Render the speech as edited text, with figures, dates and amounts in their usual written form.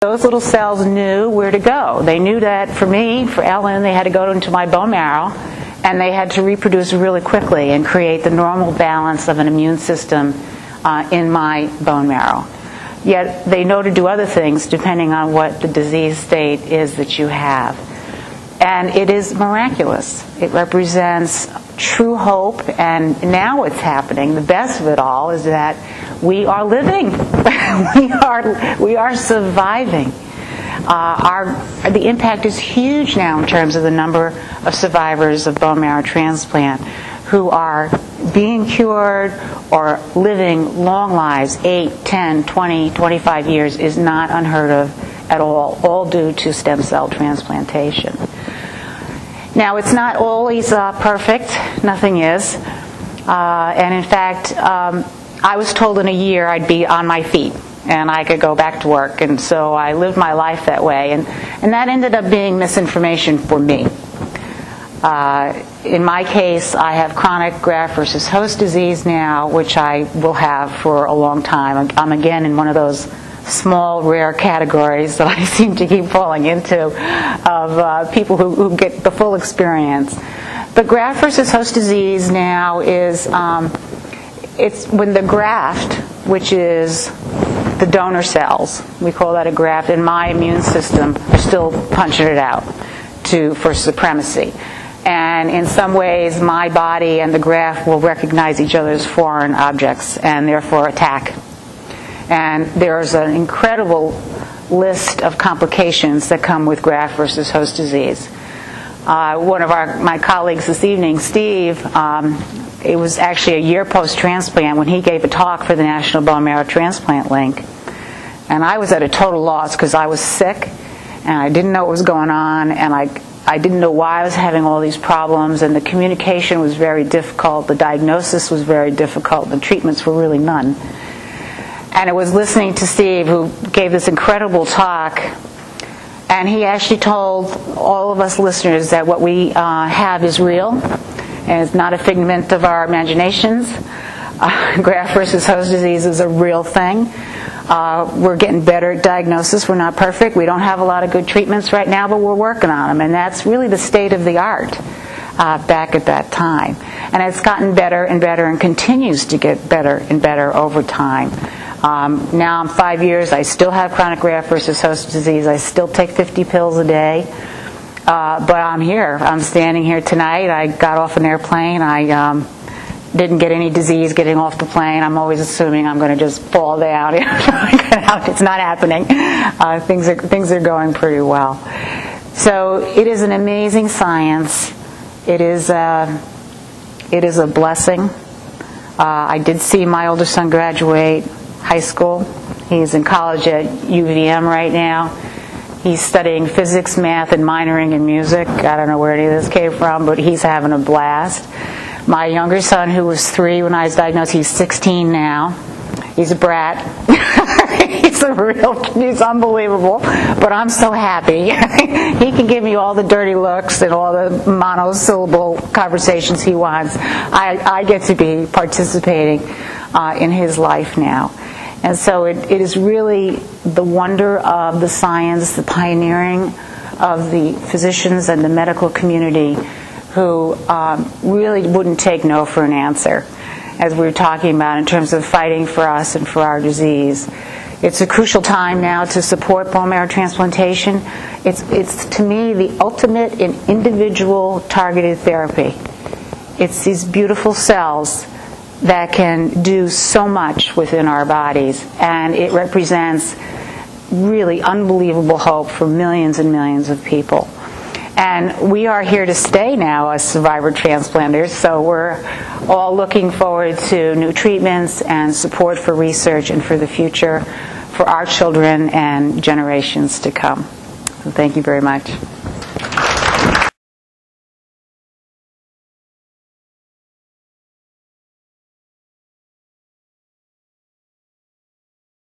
Those little cells knew where to go. They knew that for me, for Ellen, they had to go into my bone marrow, and they had to reproduce really quickly and create the normal balance of an immune system in my bone marrow. Yet they know to do other things depending on what the disease state is that you have. And it is miraculous. It represents true hope, and now what's happening, the best of it all, is that we are living. we are surviving. The impact is huge now in terms of the number of survivors of bone marrow transplant who are being cured or living long lives. 8, 10, 20, 25 years is not unheard of at all due to stem cell transplantation. Now, it's not always perfect. Nothing is. And in fact, I was told in a year I'd be on my feet and I could go back to work. And so I lived my life that way. And that ended up being misinformation for me. In my case, I have chronic graft versus host disease now, which I will have for a long time. I'm again in one of those small, rare categories that I seem to keep falling into of people who get the full experience. But graft versus host disease now is, it's when the graft, which is the donor cells, we call that a graft, in my immune system are still punching it out for supremacy. And in some ways, my body and the graft will recognize each other as foreign objects and therefore attack. And there's an incredible list of complications that come with graft versus host disease. One of my colleagues this evening, Steve, it was actually a year post-transplant when he gave a talk for the National Bone Marrow Transplant Link. And I was at a total loss because I was sick and I didn't know what was going on, and I didn't know why I was having all these problems, and the communication was very difficult, the diagnosis was very difficult, the treatments were really none. And it was listening to Steve, who gave this incredible talk, and he actually told all of us listeners that what we have is real, and it's not a figment of our imaginations. Graft versus host disease is a real thing. We're getting better at diagnosis. We're not perfect. We don't have a lot of good treatments right now, but we're working on them, and that's really the state of the art back at that time. And it's gotten better and better and continues to get better and better over time. Now I'm 5 years. I still have chronic graft versus host disease. I still take 50 pills a day. But I'm here. I'm standing here tonight. I got off an airplane. I didn't get any disease getting off the plane. I'm always assuming I'm going to just fall down. It's not happening. Things are going pretty well. So it is an amazing science. It is a blessing. I did see my older son graduate high school. He's in college at UVM right now. He's studying physics, math, and minoring in music. I don't know where any of this came from, but he's having a blast. My younger son, who was 3 when I was diagnosed, he's 16 now. He's a brat. He's unbelievable, but I'm so happy. He can give me all the dirty looks and all the monosyllable conversations he wants. I get to be participating in his life now. And so it is really the wonder of the science, the pioneering of the physicians and the medical community who really wouldn't take no for an answer, as we were talking about in terms of fighting for us and for our disease. It's a crucial time now to support bone marrow transplantation. It's to me the ultimate in individual targeted therapy. It's these beautiful cells that can do so much within our bodies, and it represents really unbelievable hope for millions and millions of people. And we are here to stay now as survivor transplanters, so we're all looking forward to new treatments and support for research and for the future for our children and generations to come. So thank you very much.